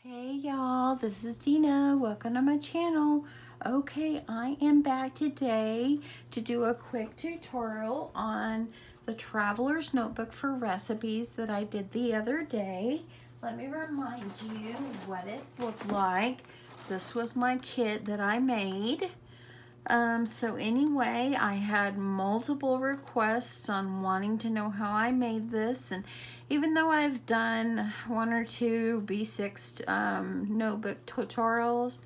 Hey y'all, this is Dina. Welcome to my channel. Okay, I am back today to do a quick tutorial on the Traveler's Notebook for recipes that I did the other day. Let me remind you what it looked like. This was my kit that I made. So anyway, I had multiple requests on wanting to know how I made this, and even though I've done one or two B6 notebook tutorials,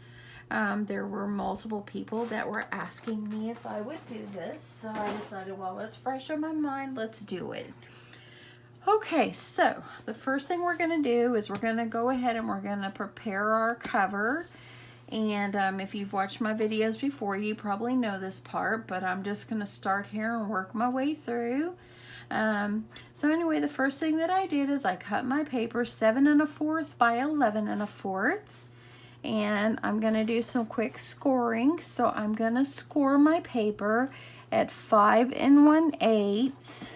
there were multiple people that were asking me if I would do this, so I decided, well, let's fresh on my mind, let's do it. Okay, so the first thing we're going to do is we're going to go ahead and we're going to prepare our cover. And if you've watched my videos before, you probably know this part, but I'm just going to start here and work my way through. So anyway, the first thing that I did is I cut my paper 7 1/4 by 11 1/4. And I'm going to do some quick scoring. So I'm going to score my paper at 5 1/8,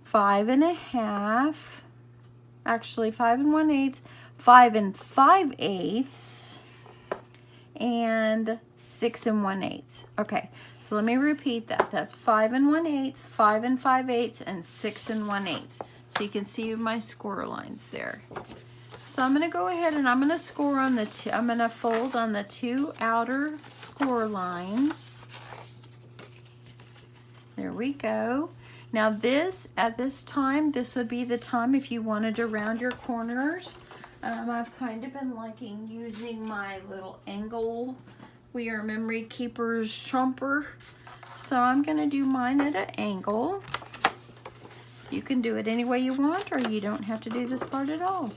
5 1/2, actually 5 1/8, 5 5/8, and 6 1/8. Okay, so let me repeat that. That's 5 1/8, 5 5/8, and 6 1/8. So you can see my score lines there. So I'm going to go ahead and I'm going to score on the two. I'm going to fold on the two outer score lines. There we go. Now this, at this time, this would be the time if you wanted to round your corners. I've kind of been liking using my little angle We Are Memory Keepers chomper. So I'm going to do mine at an angle. You can do it any way you want, or you don't have to do this part at all.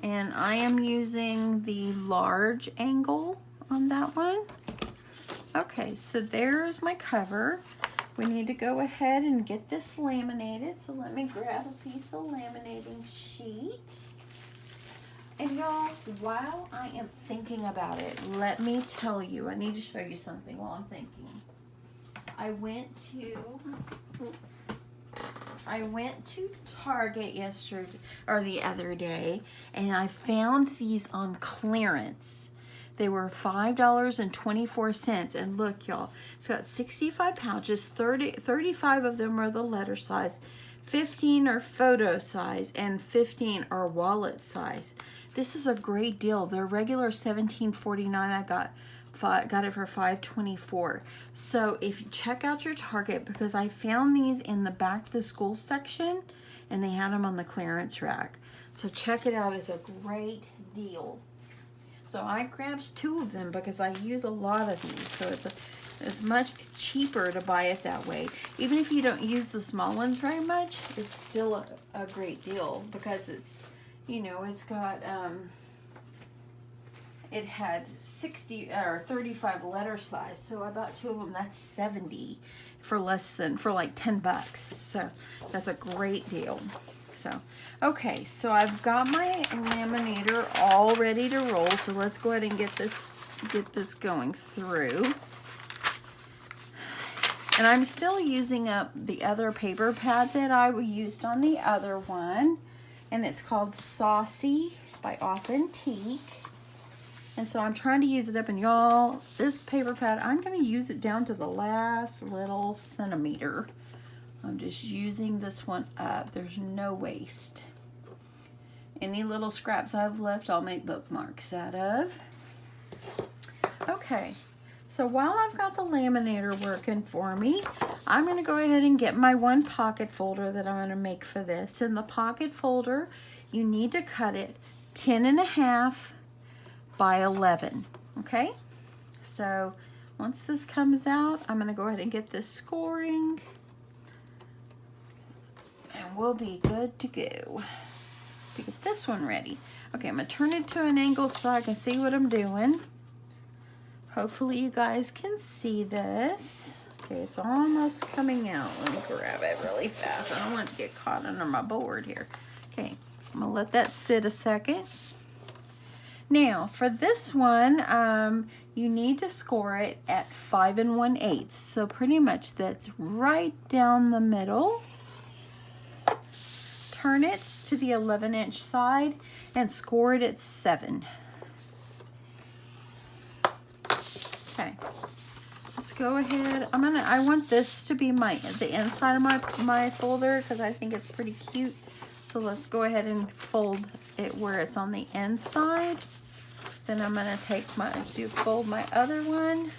And I am using the large angle on that one. Okay, so there's my cover. We need to go ahead and get this laminated. So let me grab a piece of laminating sheet. And y'all, while I am thinking about it, let me tell you, I need to show you something while I'm thinking. I went to Target yesterday, or the other day, and I found these on clearance. They were $5.24, and look, y'all, it's got 65 pouches, 35 of them are the letter size, 15 are photo size, and 15 are wallet size. This is a great deal. They're regular $17.49. I got it for $5.24. So if you check out your Target, because I found these in the back to school section, and they had them on the clearance rack. So check it out. It's a great deal. So I grabbed 2 of them because I use a lot of these. So it's much cheaper to buy it that way. Even if you don't use the small ones very much, it's still a great deal because it's, you know, it's got, it had 60 or 35 letter size. So I bought 2 of them. That's 70 for like 10 bucks. So that's a great deal. So, okay, so I've got my laminator all ready to roll. So let's go ahead and get this going through. And I'm still using up the other paper pad that I used on the other one. And it's called Saucy by Authentique. And so I'm trying to use it up. And y'all, this paper pad, I'm going to use it down to the last little centimeter. I'm just using this one up. There's no waste. Any little scraps I've left, I'll make bookmarks out of. Okay, so while I've got the laminator working for me, I'm going to go ahead and get my one pocket folder that I'm going to make for this. In the pocket folder, you need to cut it 10 1/2 by 11. Okay, so once this comes out, I'm going to go ahead and get this scoring. And we'll be good to go to get this one ready. Okay, I'm going to turn it to an angle so I can see what I'm doing. Hopefully you guys can see this. Okay, it's almost coming out. Let me grab it really fast. I don't want it to get caught under my board here. Okay, I'm going to let that sit a second. Now, for this one, you need to score it at 5 1/8. So pretty much that's right down the middle. turn it to the 11-inch side and score it at 7. Okay, let's go ahead. I want this to be the inside of my folder because I think it's pretty cute. So let's go ahead and fold it where it's on the inside. Then I'm gonna fold my other one,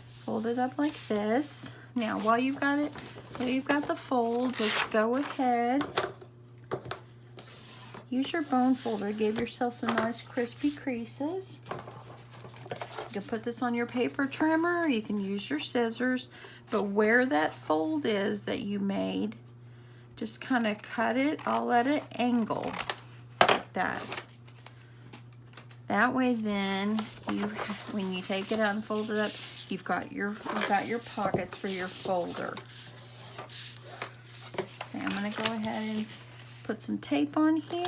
fold it up like this. Now while you've got the folds, let's go ahead. Use your bone folder. Give yourself some nice crispy creases. You can put this on your paper trimmer, or you can use your scissors, but where that fold is that you made, just kind of cut it all at an angle like that. That way then, when you take it out and fold it up, you've got your pockets for your folder. Okay, I'm gonna go ahead and put some tape on here.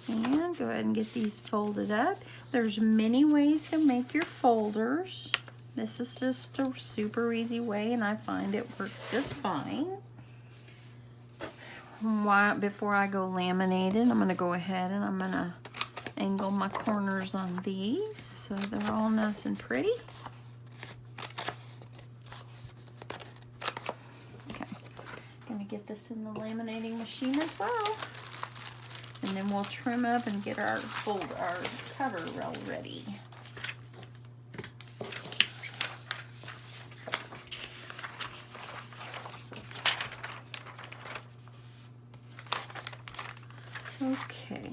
And go ahead and get these folded up. There's many ways to make your folders. This is just a super easy way, and I find it works just fine. Before I go laminating, I'm going to go ahead and I'm going to angle my corners on these so they're all nice and pretty. Okay, going to get this in the laminating machine as well. And then we'll trim up and get our cover all ready. Okay,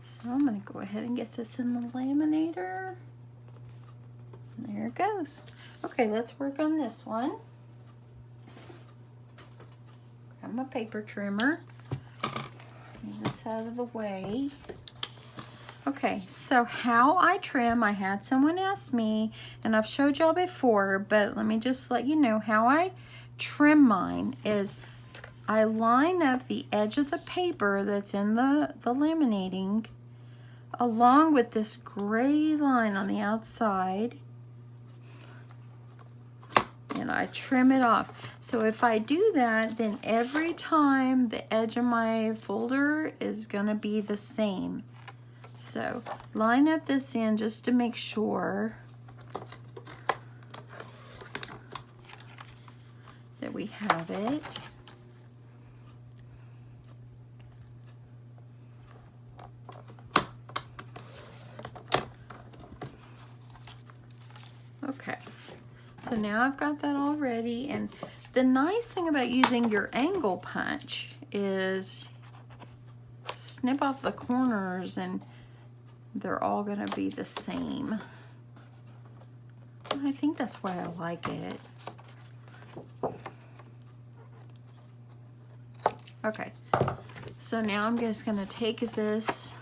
so I'm going to go ahead and get this in the laminator. There it goes. Okay, let's work on this one. Grab my paper trimmer. Get this out of the way. Okay, so how I trim, I had someone ask me, and I've showed y'all before, but let me just let you know how I trim mine is I line up the edge of the paper that's in the laminating along with this gray line on the outside, and I trim it off. So if I do that, then every time the edge of my folder is gonna be the same. So line up this end just to make sure that we have it. Okay, so now I've got that all ready, and the nice thing about using your angle punch is snip off the corners and they're all gonna be the same. I think that's why I like it. Okay, so now I'm just gonna take this,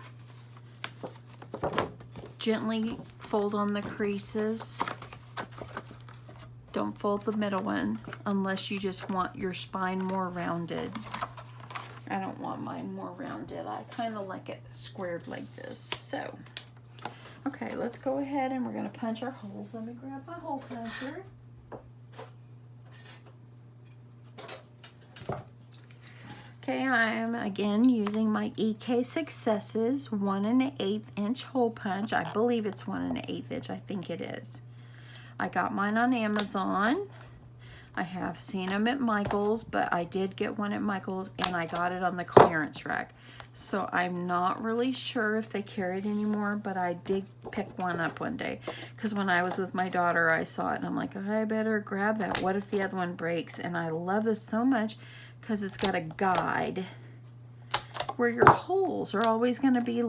gently fold on the creases. Don't fold the middle one unless you just want your spine more rounded. I don't want mine more rounded. I kind of like it squared like this. So, okay, let's go ahead and we're going to punch our holes. Let me grab my hole puncher. Okay, I'm again using my EK Successes 1 1/8 inch hole punch. I believe it's 1 1/8 inch. I think it is. I got mine on Amazon. I have seen them at Michael's, but I did get one at Michael's and I got it on the clearance rack. So I'm not really sure if they carry it anymore, but I did pick one up one day because when I was with my daughter, I saw it and I'm like, I better grab that. What if the other one breaks? And I love this so much because it's got a guide where your holes are always going to be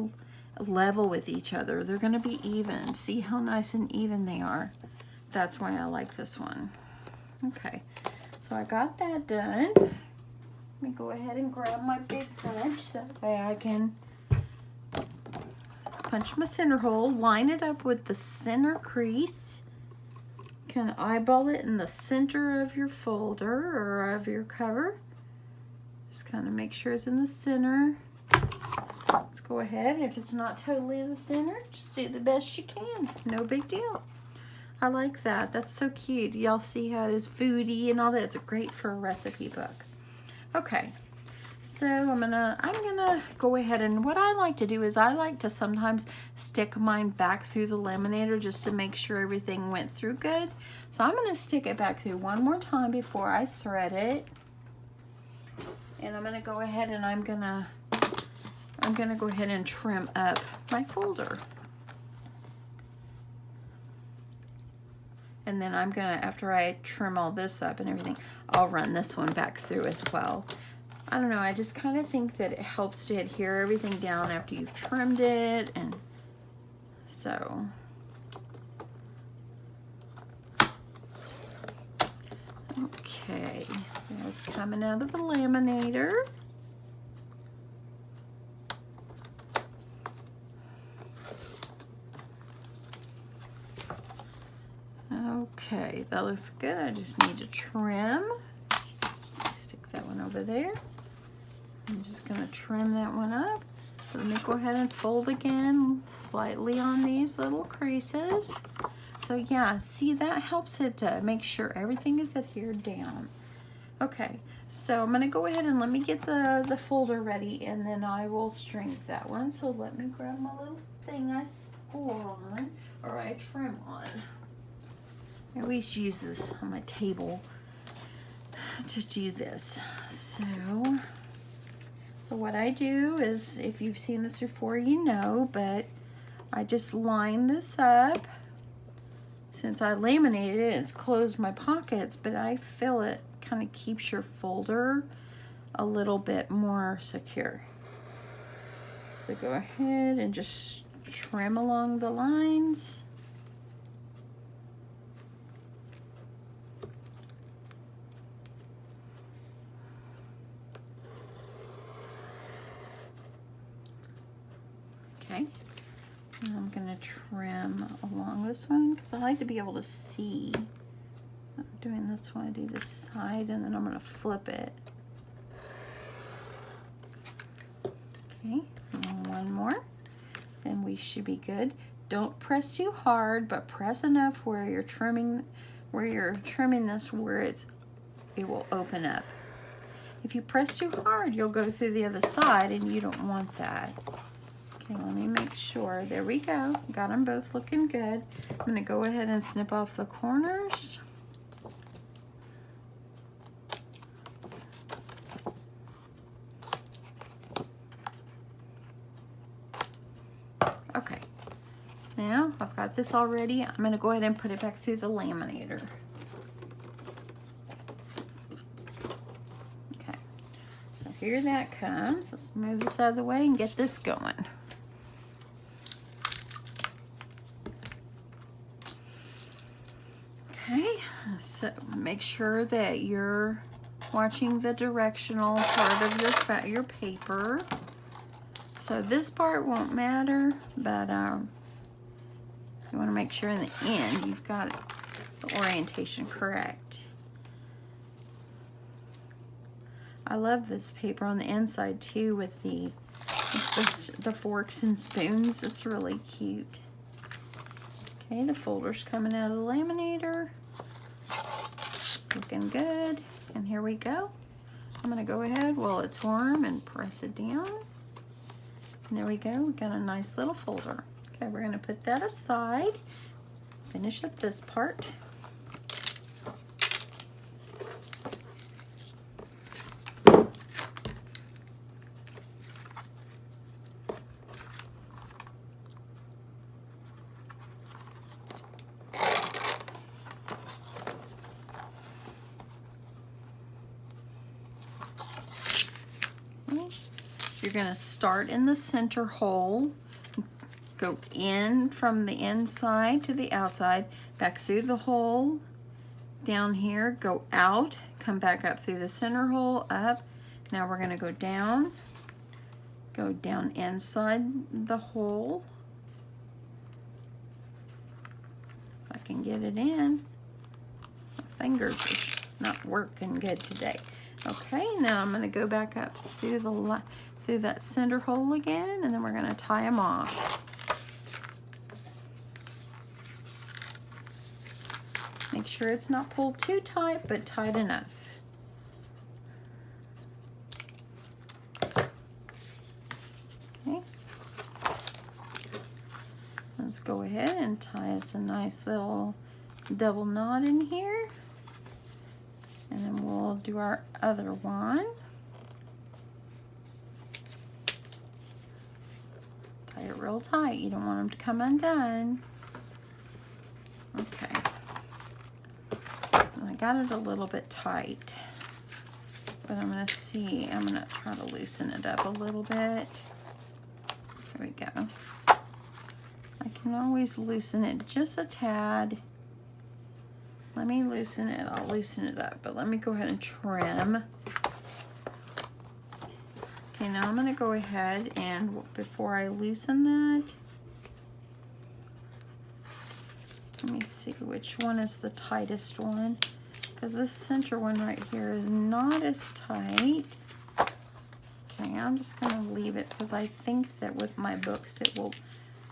level with each other. They're going to be even. See how nice and even they are. That's why I like this one. Okay, so I got that done. Let me go ahead and grab my big punch. That way I can punch my center hole, line it up with the center crease. Can eyeball it in the center of your folder or of your cover. Just kind of make sure it's in the center. Let's go ahead. If it's not totally in the center, just do the best you can. No big deal. I like that. That's so cute. Y'all see how it is foodie and all that. It's great for a recipe book. Okay, so I'm gonna go ahead, and what I like to do is I like to sometimes stick mine back through the laminator just to make sure everything went through good. So I'm gonna stick it back through one more time before I thread it. And I'm gonna go ahead and I'm gonna go ahead and trim up my folder. And then I'm gonna, after I trim all this up and everything, I'll run this one back through as well. I don't know, I just kind of think that it helps to adhere everything down after you've trimmed it, and so. Okay, that's coming out of the laminator. Okay, that looks good. I just need to trim. Stick that one over there. I'm just going to trim that one up. So let me go ahead and fold again slightly on these little creases. So yeah, see, that helps it to make sure everything is adhered down. Okay, so I'm going to go ahead and let me get the folder ready, and then I will string that one. So let me grab my little thing I score on, or I trim on. I always use this on my table to do this. So what I do is, if you've seen this before, you know, but I just line this up. Since I laminated it, it's closed my pockets, but I fill it, kind of keeps your folder a little bit more secure. So go ahead and just trim along the lines. Okay, and I'm going to trim along this one because I like to be able to see. I'm doing that's why I do this side, and then I'm going to flip it. Okay, and one more, then we should be good. Don't press too hard, but press enough where you're trimming this where it will open up. If you press too hard, you'll go through the other side, and you don't want that. Okay, let me make sure. There we go. Got them both looking good. I'm going to go ahead and snip off the corners. Okay, now I've got this all ready. I'm going to go ahead and put it back through the laminator. Okay, so here that comes. Let's move this out of the way and get this going. Okay, so make sure that you're watching the directional part of your paper. So this part won't matter, but you want to make sure in the end you've got the orientation correct. I love this paper on the inside too with the forks and spoons. It's really cute. Okay, the folder's coming out of the laminator. Looking good. And here we go. I'm going to go ahead while it's warm and press it down. And there we go. We got a nice little folder. Okay, we're going to put that aside. Finish up this part. You're going to start in the center hole, go in from the inside to the outside, back through the hole, down here, go out, come back up through the center hole, up. Now we're going to go down inside the hole. If I can get it in. My fingers are not working good today. Okay, now I'm going to go back up through that center hole again, and then we're going to tie them off. Make sure it's not pulled too tight, but tight enough. Okay. Let's go ahead and tie us a nice little double knot in here. And then we'll do our other one. Tie it real tight. You don't want them to come undone. Okay. I got it a little bit tight, but I'm going to see. I'm going to try to loosen it up a little bit. There we go. I can always loosen it just a tad. Let me loosen it. I'll loosen it up, but let me go ahead and trim. Okay, now I'm going to go ahead and before I loosen that, let me see which one is the tightest one, because this center one right here is not as tight. Okay, I'm just going to leave it because I think that with my books it will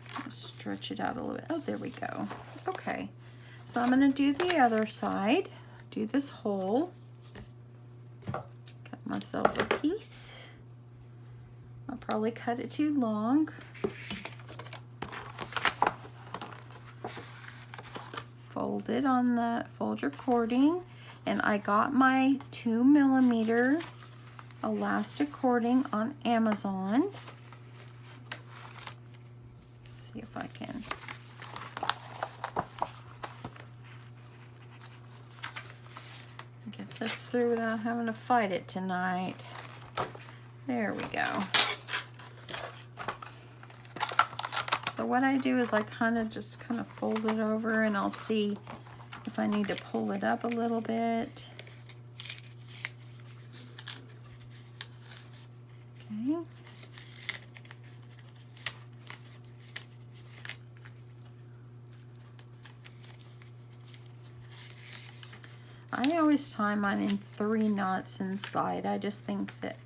kind of stretch it out a little bit. Oh, there we go. Okay, so I'm going to do the other side. Do this hole. Cut myself a piece. I'll probably cut it too long. Fold it on the, fold your cording, and I got my 2mm elastic cording on Amazon. See if I can. Get this through without having to fight it tonight. There we go. So what I do is I just kind of fold it over, and I'll see if I need to pull it up a little bit. Okay. I always tie mine in 3 knots inside. I just think that,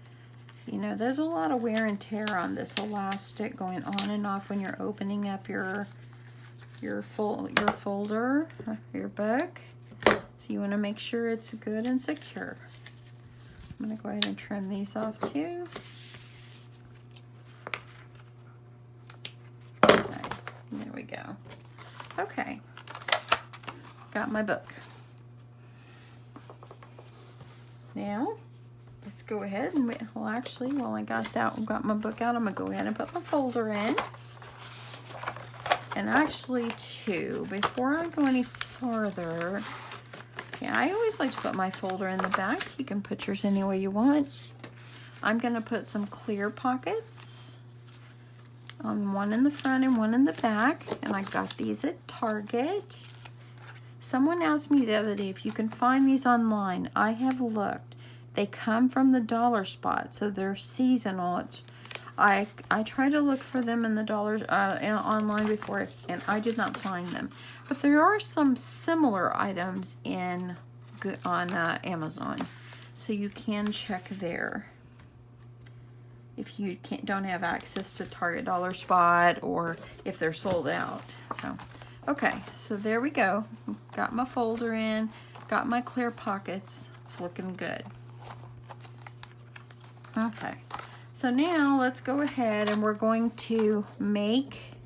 you know, there's a lot of wear and tear on this elastic going on and off when you're opening up your folder, your book. So you want to make sure it's good and secure. I'm going to go ahead and trim these off too. Okay, there we go. Okay, got my book. Now, let's go ahead and, well actually, while I got my book out, I'm going to go ahead and put my folder in. And actually too, before I go any further, okay, I always like to put my folder in the back. You can put yours any way you want. I'm going to put some clear pockets on, one in the front and one in the back. And I got these at Target. Someone asked me the other day if you can find these online. I have looked. They come from the dollar spot, so they're seasonal. I tried to look for them in the online before, and I did not find them. But there are some similar items on Amazon, so you can check there if you don't have access to Target Dollar Spot, or if they're sold out. So. Okay, so there we go. Got my folder in, got my clear pockets. It's looking good. Okay, so now let's go ahead and we're going to make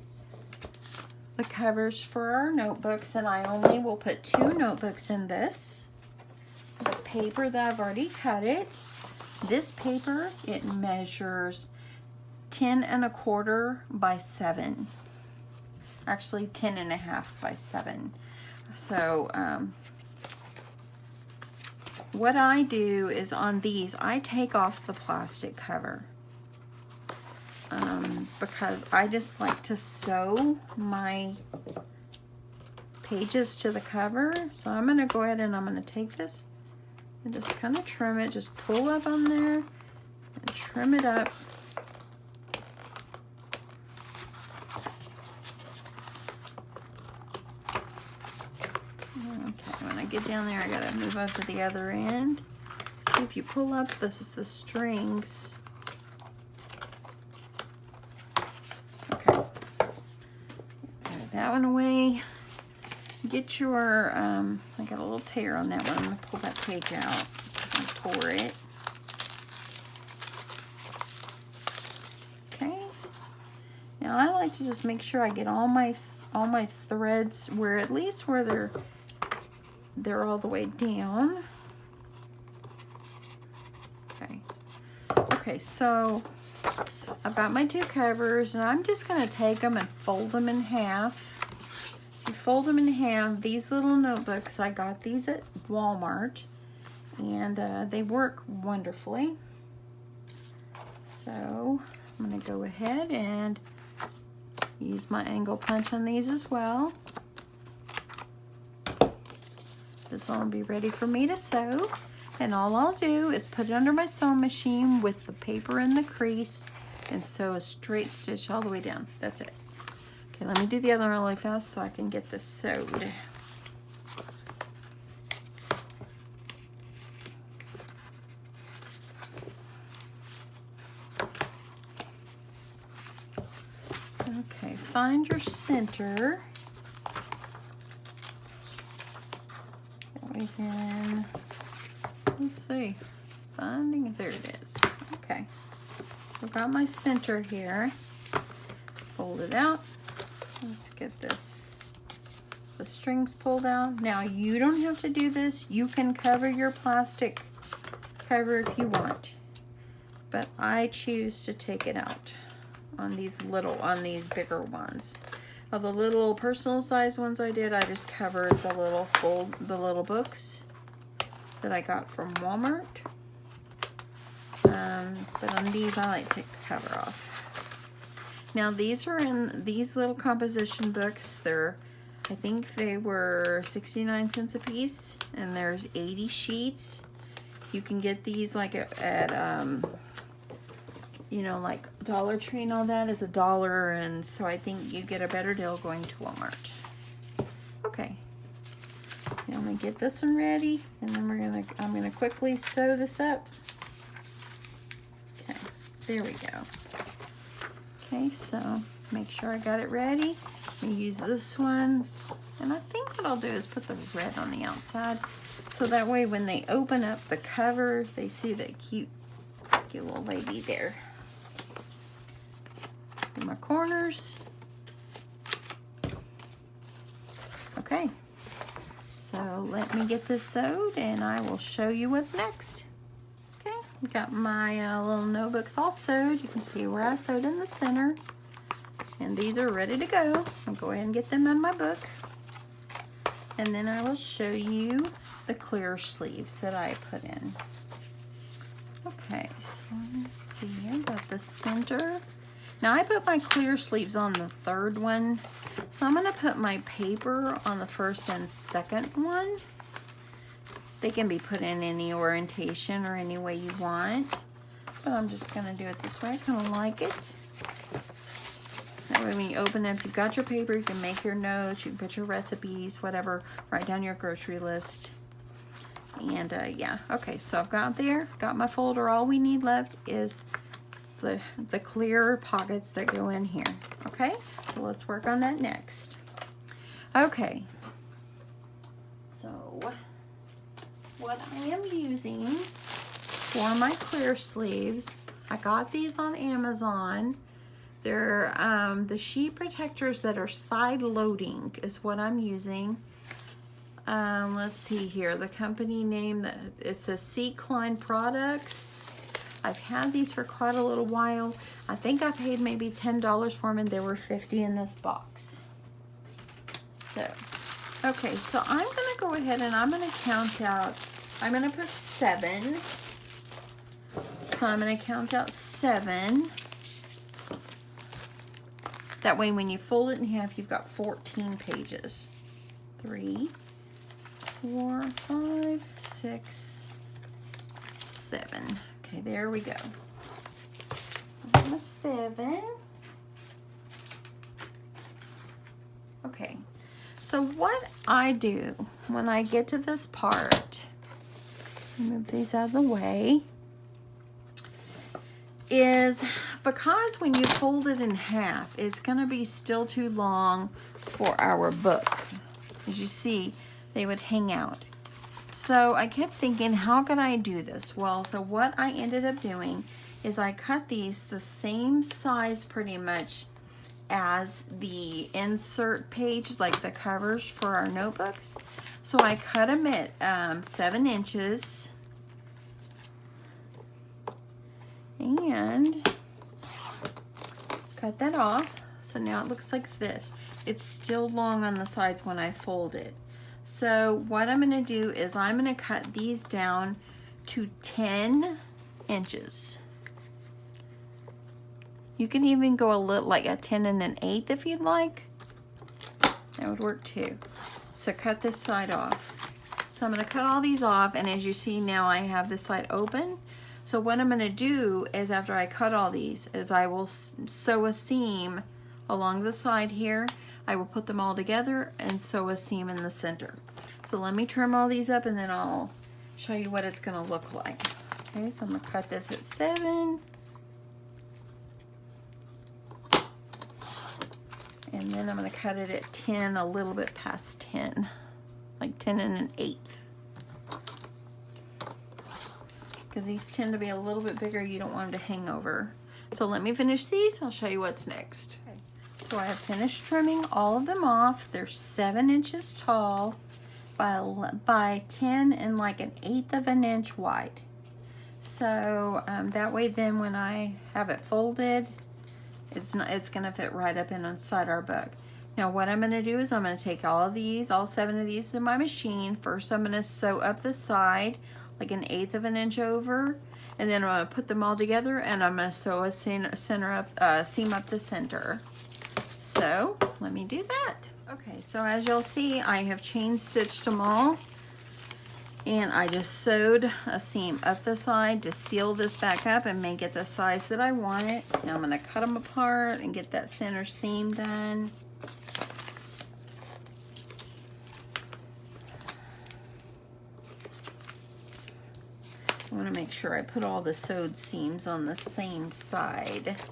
the covers for our notebooks, and I only will put 2 notebooks in this. The paper that I've already cut it. This paper, it measures 10 1/4 by 7. Actually 10 1/2 by 7. So what I do is on these, I take off the plastic cover because I just like to sew my pages to the cover. So I'm going to go ahead and I'm going to take this and just kind of trim it, just pull up on there and trim it up. Okay, when I get down there, I gotta move up to the other end. See, if you pull up, this is the strings. Okay, throw that one away. get your, I got a little tear on that one. I'm going to pull that page out. I tore it. Okay. Now I like to just make sure I get all my threads where at least where they're all the way down. Okay. Okay, so I've got my 2 covers, and I'm just going to take them and fold them in half. You fold them in half. These little notebooks, I got these at Walmart, and they work wonderfully. So I'm going to go ahead and use my angle punch on these as well. This will be ready for me to sew. And all I'll do is put it under my sewing machine with the paper in the crease and sew a straight stitch all the way down. That's it. Okay, let me do the other one really fast so I can get this sewed. Okay, find your center. That we can, let's see, finding, there it is. Okay, I've got my center here. Fold it out. Let's get this, the strings pulled out. Now you don't have to do this. You can cover your plastic cover if you want, but I choose to take it out on these bigger ones. Of the little personal size ones I did, I just covered the little books that I got from Walmart. But on these, I like to take the cover off. Now these are in these little composition books. I think they were 69 cents a piece, and there's 80 sheets. You can get these like at you know, like Dollar Tree and all that is $1, and so I think you get a better deal going to Walmart. Okay, now I'm gonna get this one ready, and then I'm gonna quickly sew this up. Okay, there we go. Okay, so make sure I got it ready. I'm gonna use this one, and I think what I'll do is put the red on the outside, so that way when they open up the cover, they see that cute little lady there. In my corners. Okay, so let me get this sewed and I will show you what's next. Okay, got my little notebooks all sewed. You can see where I sewed in the center, and these are ready to go. I'll go ahead and get them in my book, and then I will show you the clear sleeves that I put in. Okay, so let's see, I got the center. Now I put my clear sleeves on the 3rd one, so I'm gonna put my paper on the 1st and 2nd one. They can be put in any orientation or any way you want, but I'm just gonna do it this way. I kind of like it. That way when you open it, if you've got your paper, you can make your notes, you can put your recipes, whatever, write down your grocery list. And yeah, okay, so I've got my folder. All we need left is the clear pockets that go in here. Okay, so let's work on that next. Okay, so what I am using for my clear sleeves, I got these on Amazon. They're the sheet protectors that are side loading is what I'm using. Let's see here, the company name, it says C. Klein Products. I've had these for quite a little while. I think I paid maybe $10 for them, and there were 50 in this box. So, okay, so I'm gonna go ahead and I'm gonna count out, I'm gonna put 7. So I'm gonna count out 7. That way when you fold it in half, you've got 14 pages. 3, 4, 5, 6, 7. Okay, there we go. 7. Okay, so what I do when I get to this part, move these out of the way, is because when you fold it in half, it's gonna be still too long for our book. As you see, they would hang out. So I kept thinking, how could I do this? Well, so what I ended up doing is I cut these the same size pretty much as the insert page, like the covers for our notebooks. So I cut them at 7 inches. And cut that off. So now it looks like this. It's still long on the sides when I fold it. So what I'm going to do is I'm going to cut these down to 10 inches. You can even go a little like a 10 1/8 if you'd like. That would work too. So cut this side off. So I'm going to cut all these off, and as you see now I have this side open. So what I'm going to do is after I cut all these is I will sew a seam along the side here. I will put them all together and sew a seam in the center. So let me trim all these up and then I'll show you what it's going to look like. Okay, so I'm going to cut this at 7. And then I'm going to cut it at 10, a little bit past 10, like 10 1/8. Because these tend to be a little bit bigger, you don't want them to hang over. So let me finish these, I'll show you what's next. Okay. So I have finished trimming all of them off. They're 7 inches tall by 10 and like 1/8 of an inch wide. So that way then when I have it folded, it's gonna fit right up inside our book. Now what I'm gonna do is I'm gonna take all of these, all 7 of these to my machine. First I'm gonna sew up the side like 1/8 of an inch over, and then I'm gonna put them all together and I'm gonna sew a seam up the center. So let me do that. Okay, so as you'll see, I have chain stitched them all, and I just sewed a seam up the side to seal this back up and make it the size that I want it. Now I'm gonna cut them apart and get that center seam done. I want to make sure I put all the sewed seams on the same side.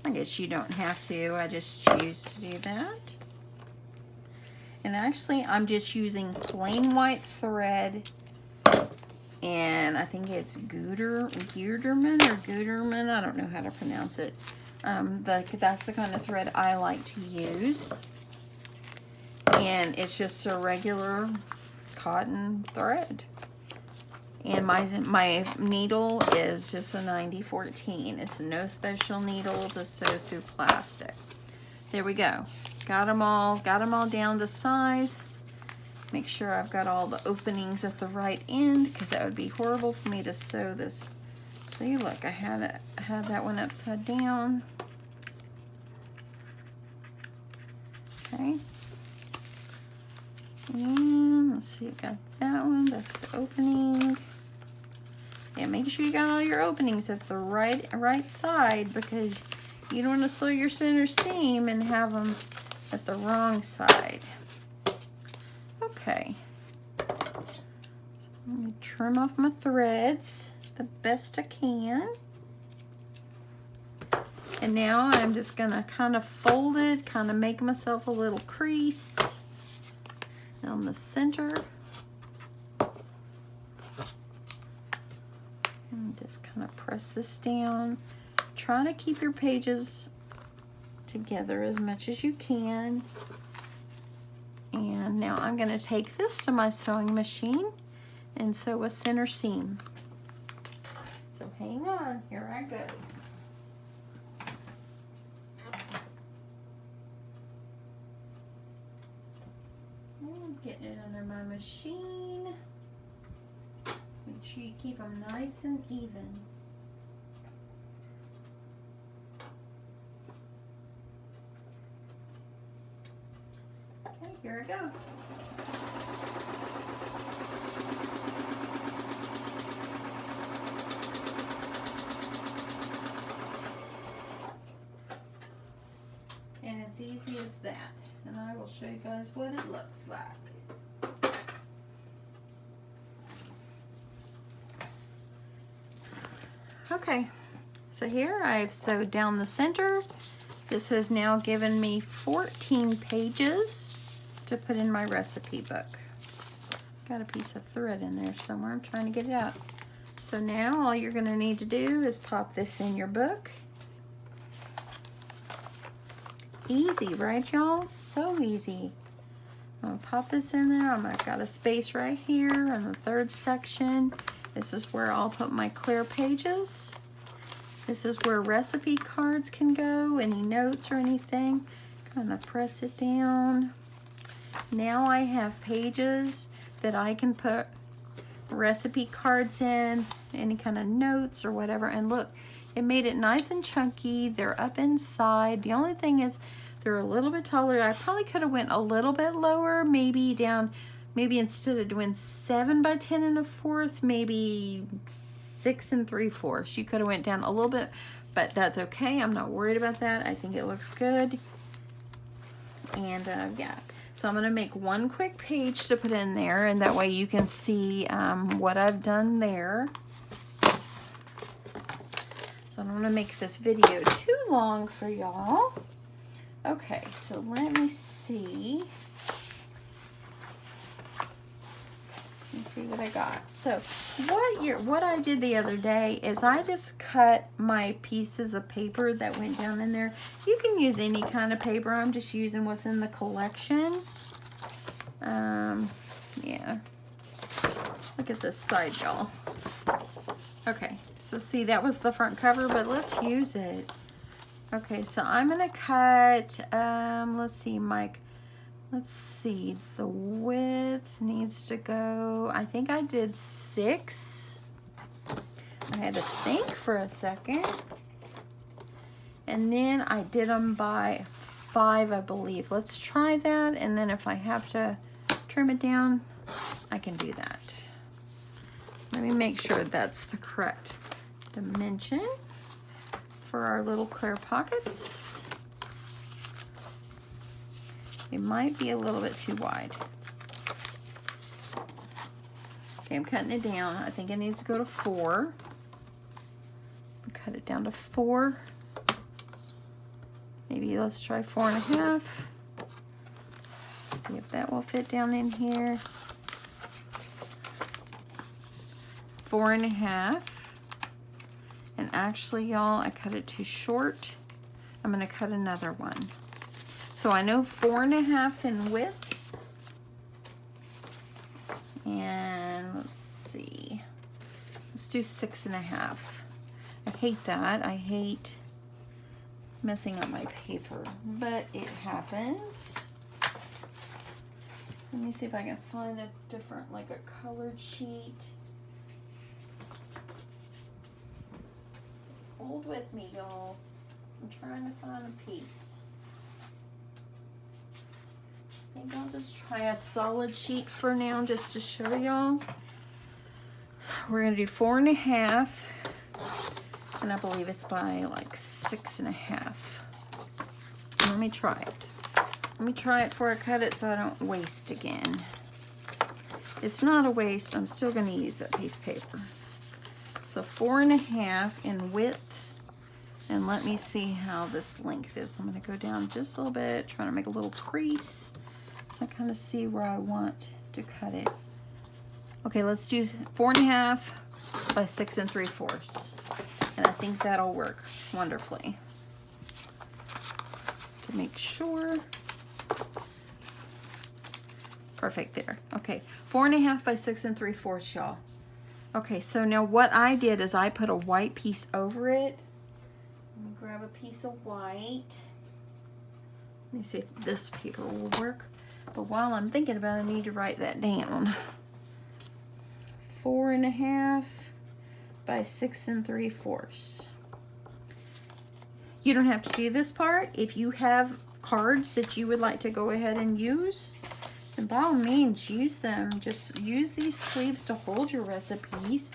I guess you don't have to, I just choose to do that. And actually I'm just using plain white thread, and I think it's Gutermann, I don't know how to pronounce it. That's the kind of thread I like to use. And it's just a regular cotton thread. And my needle is just a 90-14. It's no special needle to sew through plastic. There we go. Got them all down to size. Make sure I've got all the openings at the right end, because that would be horrible for me to sew this. See, look, I had that one upside down. Okay. And let's see, I got that one. That's the opening. Yeah, make sure you got all your openings at the right side, because you don't want to sew your center seam and have them at the wrong side. Okay. So let me trim off my threads the best I can. And now I'm just gonna kind of fold it, kind of make myself a little crease down the center. And just kind of press this down. Try to keep your pages together as much as you can. And now I'm going to take this to my sewing machine and sew a center seam. So hang on, here I go. And getting it under my machine. Make sure you keep them nice and even. Okay, here I go. And it's easy as that. And I will show you guys what it looks like. Okay, so here I've sewed down the center. This has now given me 14 pages to put in my recipe book. Got a piece of thread in there somewhere. I'm trying to get it out. So now all you're going to need to do is pop this in your book. Easy, right, y'all? So easy. I'm going to pop this in there. I've got a space right here in the third section. This is where I'll put my clear pages. This is where recipe cards can go, any notes or anything. Kind of press it down. Now I have pages that I can put recipe cards in, any kind of notes or whatever. And look, it made it nice and chunky. They're up inside. The only thing is they're a little bit taller. I probably could have went a little bit lower, maybe down, maybe instead of doing 7 by 10 1/4, maybe 6 3/4. You could have went down a little bit, but that's okay. I'm not worried about that. I think it looks good. And yeah, so I'm going to make one quick page to put in there, and that way you can see what I've done there. So I don't want to make this video too long for y'all. Okay, so let me see. Let's see what I got. So what I did the other day is I just cut my pieces of paper that went down in there. You can use any kind of paper. I'm just using what's in the collection. Yeah. Look at this side, y'all. Okay, so see, that was the front cover, but let's use it. Okay, so I'm gonna cut, let's see, Mike. Let's see, the width needs to go, I think I did 6. I had to think for a second. And then I did them by 5, I believe. Let's try that, and then if I have to trim it down, I can do that. Let me make sure that's the correct dimension for our little clear pockets. It might be a little bit too wide. Okay, I'm cutting it down. I think it needs to go to 4. Cut it down to 4. Maybe let's try 4.5. See if that will fit down in here. 4.5. And actually, y'all, I cut it too short. I'm going to cut another one. So I know 4.5 in width. And let's see. Let's do 6.5. I hate that. I hate messing up my paper, but it happens. Let me see if I can find a different, like a colored sheet. Hold with me, y'all. I'm trying to find a piece. Maybe I'll just try a solid sheet for now, just to show y'all. We're gonna do 4.5, and I believe it's by like 6.5. Let me try it. Let me try it before I cut it so I don't waste again. It's not a waste. I'm still gonna use that piece of paper. So 4.5 in width, and let me see how this length is. I'm going to go down just a little bit, trying to make a little crease so I kind of see where I want to cut it. Okay, let's do 4.5 by 6 3/4, and I think that'll work wonderfully. To make sure. Perfect there. Okay, 4.5 by 6 3/4, y'all. Okay, so now what I did is I put a white piece over it. Let me grab a piece of white. Let me see if this paper will work. But while I'm thinking about it, I need to write that down. 4.5 by 6 3/4. You don't have to do this part. If you have cards that you would like to go ahead and use, and by all means, use them. Just use these sleeves to hold your recipes.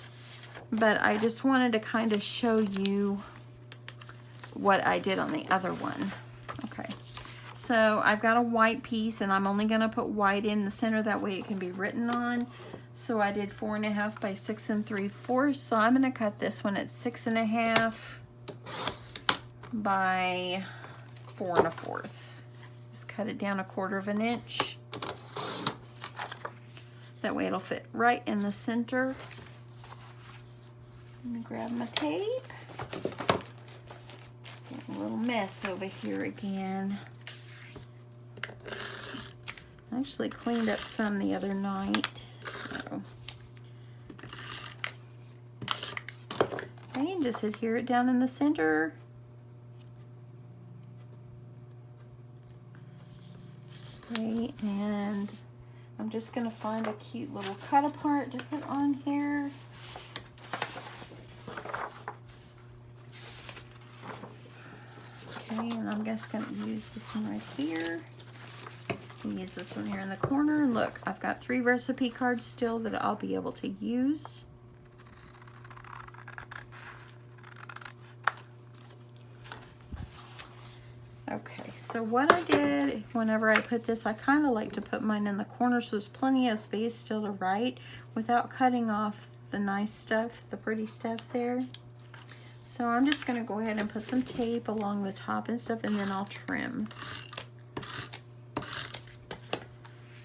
But I just wanted to kind of show you what I did on the other one. Okay, so I've got a white piece, and I'm only going to put white in the center. That way it can be written on. So I did 4.5 by 6 3/4. So I'm going to cut this one at 6.5 by 4 1/4. Just cut it down 1/4 of an inch. That way it'll fit right in the center. Let me grab my tape. Getting a little mess over here again. I actually cleaned up some the other night. So. Okay, and just adhere it down in the center. Okay, and I'm just going to find a cute little cut apart to put on here. Okay, and I'm just going to use this one right here. Use this one here in the corner. Look, I've got 3 recipe cards still that I'll be able to use. Okay, so what I did, whenever I put this, I kind of like to put mine in the corner so there's plenty of space still to write without cutting off the nice stuff, the pretty stuff there. So I'm just going to go ahead and put some tape along the top and stuff, and then I'll trim.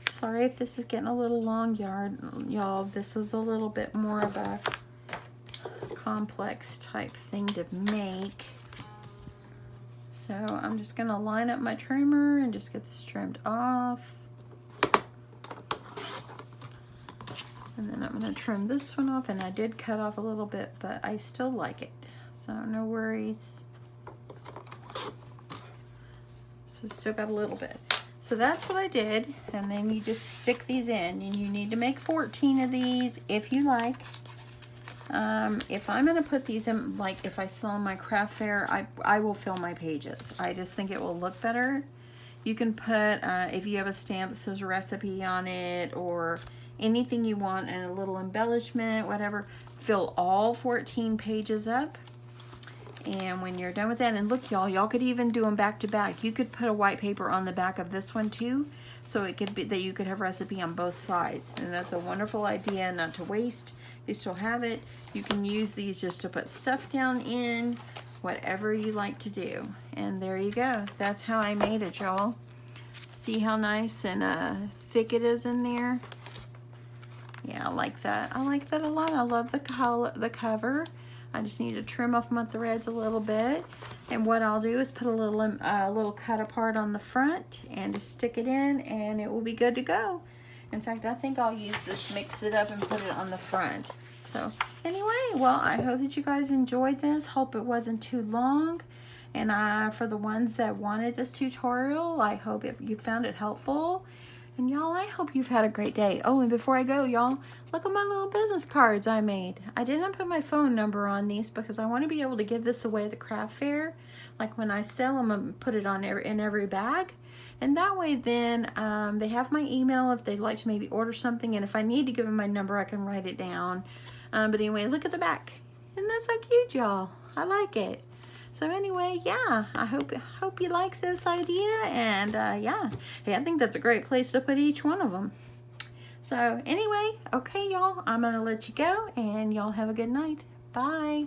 Sorry if this is getting a little long, y'all. This is a little bit more of a complex type thing to make. So I'm just going to line up my trimmer and just get this trimmed off. And then I'm going to trim this one off, and I did cut off a little bit, but I still like it. So no worries. So still got a little bit. So that's what I did, and then you just stick these in, and you need to make 14 of these if you like. If I'm going to put these in, like if I sell my craft fair, I will fill my pages. I just think it will look better. You can put, if you have a stamp that says recipe on it or anything you want and a little embellishment, whatever, fill all 14 pages up. And when you're done with that, and look, y'all could even do them back to back. You could put a white paper on the back of this one too, so it could be that you could have recipe on both sides. And that's a wonderful idea, not to waste. You still have it. You can use these just to put stuff down in, whatever you like to do. And there you go. That's how I made it, y'all. See how nice and thick it is in there? Yeah, I like that. I like that a lot. I love the cover. I just need to trim off my threads a little bit. And what I'll do is put a little cut apart on the front and just stick it in, and it will be good to go. In fact, I think I'll use this, mix it up and put it on the front. So anyway, well, I hope that you guys enjoyed this. Hope it wasn't too long. And for the ones that wanted this tutorial, I hope you found it helpful. And y'all, I hope you've had a great day. Oh, and before I go, y'all, look at my little business cards I made. I didn't put my phone number on these because I want to be able to give this away at the craft fair. Like when I sell them, I put it on in every bag. And that way then they have my email if they'd like to maybe order something. And if I need to give them my number, I can write it down. But anyway, look at the back. Isn't that so cute, y'all? I like it. So anyway, yeah, I hope you like this idea, and yeah, hey, I think that's a great place to put each one of them. So anyway, okay, y'all, I'm gonna let you go, and y'all have a good night. Bye.